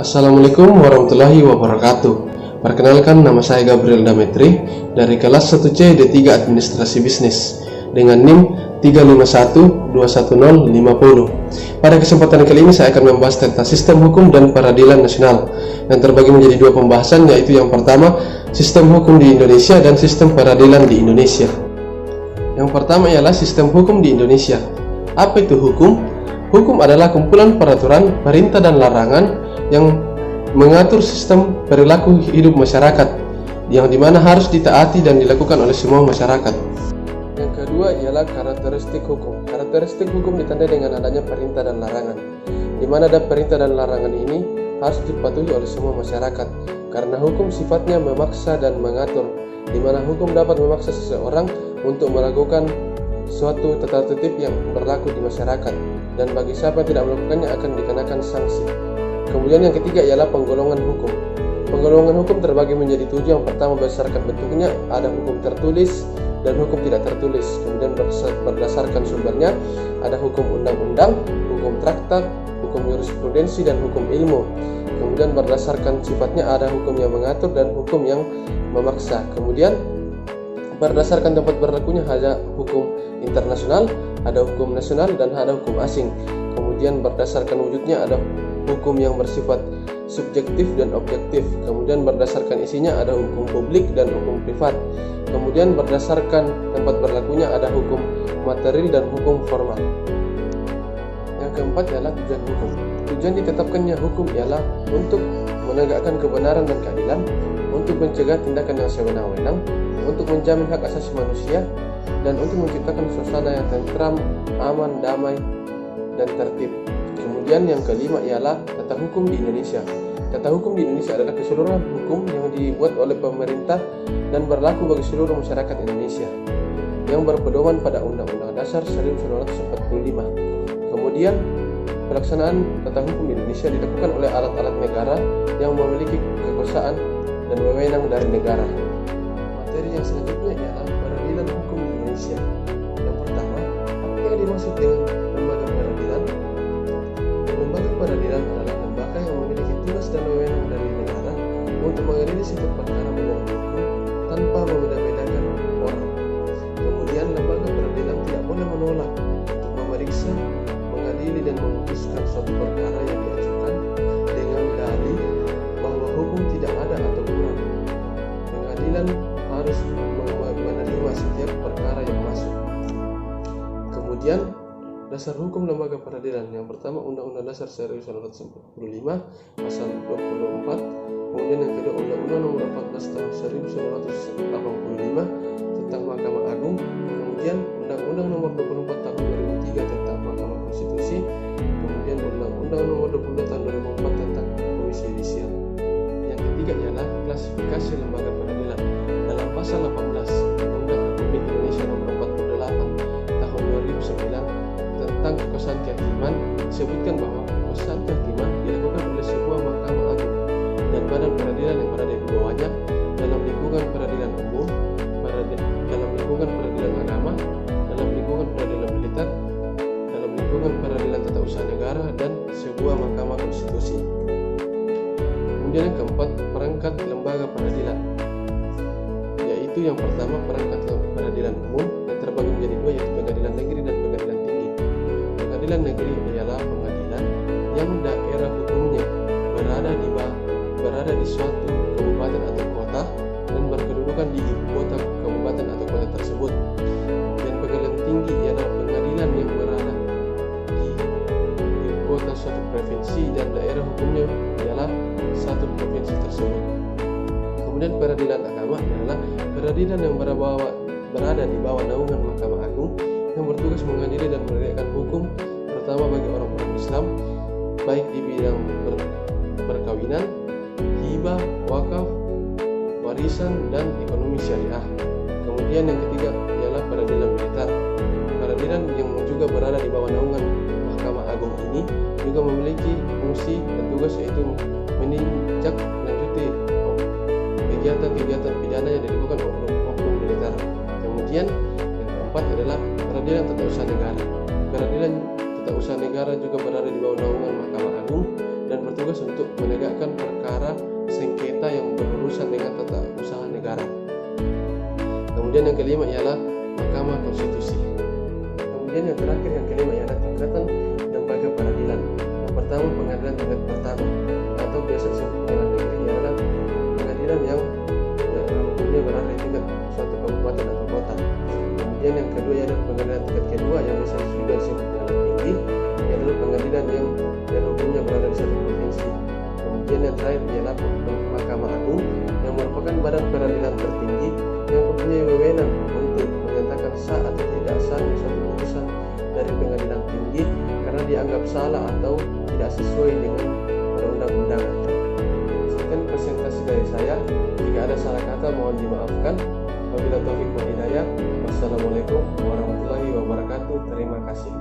Assalamualaikum warahmatullahi wabarakatuh. Perkenalkan, nama saya Gabriel Dametri dari kelas 1C D3 Administrasi Bisnis dengan NIM 351211050. Pada kesempatan kali ini saya akan membahas tentang sistem hukum dan peradilan nasional yang terbagi menjadi dua pembahasan, yaitu yang pertama sistem hukum di Indonesia dan sistem peradilan di Indonesia. Yang pertama ialah sistem hukum di Indonesia. Apa itu hukum? Hukum adalah kumpulan peraturan, perintah dan larangan yang mengatur sistem perilaku hidup masyarakat, yang dimana harus ditaati dan dilakukan oleh semua masyarakat. Yang kedua ialah karakteristik hukum. Karakteristik hukum ditandai dengan adanya perintah dan larangan, di mana ada perintah dan larangan ini harus dipatuhi oleh semua masyarakat, karena hukum sifatnya memaksa dan mengatur, di mana hukum dapat memaksa seseorang untuk melakukan suatu tata tertib yang berlaku di masyarakat, dan bagi siapa yang tidak melakukannya akan dikenakan sanksi. Kemudian yang ketiga ialah penggolongan hukum. Penggolongan hukum terbagi menjadi 7. Yang pertama berdasarkan bentuknya, ada hukum tertulis dan hukum tidak tertulis. Kemudian berdasarkan sumbernya, ada hukum undang-undang, hukum traktat, hukum jurisprudensi, dan hukum ilmu. Kemudian berdasarkan sifatnya, ada hukum yang mengatur dan hukum yang memaksa. Kemudian berdasarkan tempat berlakunya, ada hukum internasional, ada hukum nasional, dan ada hukum asing. Kemudian berdasarkan wujudnya, ada hukum yang bersifat subjektif dan objektif. Kemudian berdasarkan isinya, ada hukum publik dan hukum privat. Kemudian berdasarkan tempat berlakunya, ada hukum material dan hukum formal. Yang keempat ialah tujuan hukum. Tujuan ditetapkannya hukum ialah untuk menegakkan kebenaran dan keadilan, untuk mencegah tindakan yang sewenang-wenang, untuk menjamin hak asasi manusia, dan untuk menciptakan suasana yang tentram, aman, damai, dan tertib. Kemudian yang kelima ialah tata hukum di Indonesia. Tata hukum di Indonesia adalah keseluruhan hukum yang dibuat oleh pemerintah dan berlaku bagi seluruh masyarakat Indonesia, yang berpedoman pada Undang-Undang Dasar 1945. Kemudian pelaksanaan tata hukum di Indonesia dilakukan oleh alat-alat negara yang memiliki kekuasaan dan wewenang dari negara. Materi yang selanjutnya ialah peradilan hukum di Indonesia. Yang pertama, apa yang dimaksud dengan lembaga peradilan? Lembaga peradilan adalah lembaga yang memiliki tugas dan wewenang dari negara untuk mengadili setiap perkara menurut hukum tanpa membeda-bedakan orang. Kemudian lembaga peradilan tidak boleh menolak untuk memeriksa, mengadili dan memutuskan suatu perkara yang diajukan dengan dalih bahwa hukum tidak ada atau kurang. Pengadilan harus menerima setiap perkara yang masuk. Kemudian dasar hukum lembaga peradilan. Yang pertama, Undang-Undang Dasar 1945 pasal 24. Kemudian yang kedua, Undang-Undang Nomor 14 Tahun 1985 tentang Mahkamah Agung. Kemudian Undang-Undang Nomor 24 Tahun 2003 tentang Mahkamah Konstitusi. Kemudian Undang-Undang Nomor 22 Tahun 2004 tentang Komisi Yudisial. Yang ketiga ialah klasifikasi lembaga peradilan. Dalam pasal 18 Undang-Undang Republik Indonesia Nomor 48 Tahun 2009 tentang kekuasaan kehakiman, disebutkan bahwa kekuasaan kehakiman dilakukan oleh sebuah mahkamah agung dan badan peradilan yang berada di bawahnya dalam lingkungan peradilan umum, dalam lingkungan peradilan agama, dalam lingkungan peradilan militer, dalam lingkungan peradilan tata usaha negara, dan sebuah mahkamah konstitusi. Kemudian yang keempat, perangkat lembaga peradilan, yaitu yang pertama perangkat peradilan umum yang terbagi menjadi dua, yaitu pengadilan negeri dan pengadilan tinggi. Pengadilan negeri ialah pengadilan yang daerah hukumnya berada di suatu kabupaten atau kota dan berkedudukan di ibu kota kabupaten atau kota tersebut. Dan pengadilan tinggi ialah pengadilan yang berada di ibu kota suatu provinsi dan daerah hukumnya ialah satu provinsi tersebut. Kemudian peradilan agama adalah peradilan yang berada di bawah naungan Mahkamah Agung yang bertugas mengadili dan menegakkan hukum, terutama bagi orang-orang Islam, baik di bidang perkawinan, hibah, wakaf, warisan, dan ekonomi syariah. Kemudian yang ketiga ialah peradilan militer. Peradilan yang juga berada di bawah naungan Mahkamah Agung ini juga memiliki fungsi dan tugas, yaitu menindaklanjuti kegiatan-kegiatan pidana yang dilakukan oleh oknum militer. Kemudian yang keempat adalah peradilan tata usaha negara. Peradilan tata usaha negara juga berada di bawah naungan Mahkamah Agung dan bertugas untuk menegakkan perkara sengketa yang berurusan dengan tata usaha negara. Kemudian yang kelima ialah Mahkamah Konstitusi. Kemudian yang terakhir yang kelima ialah tingkatan lembaga peradilan. Yang pertama pengadilan tingkat pertama atau biasa disebut pengadilan negeri ialah pengadilan yang hukumnya berada di tingkat suatu kabupaten atau kota. Kemudian yang kedua ialah pengadilan tingkat kedua yang biasa juga disebut pengadilan tinggi, yaitu pengadilan yang hukumnya berada di satu provinsi. Kemudian yang terakhir ialah Mahkamah Agung yang merupakan badan peradilan tertinggi yang mempunyai wewenang untuk menyatakan sah atau tidak sahnya suatu putusan dari pengadilan tinggi karena dianggap salah atau tidak sesuai dengan perundang-undangan. Sekian presentasi dari saya. Jika ada salah kata mohon dimaafkan. Wabillahi taufiq wal hidayah. Wassalamualaikum warahmatullahi wabarakatuh. Terima kasih.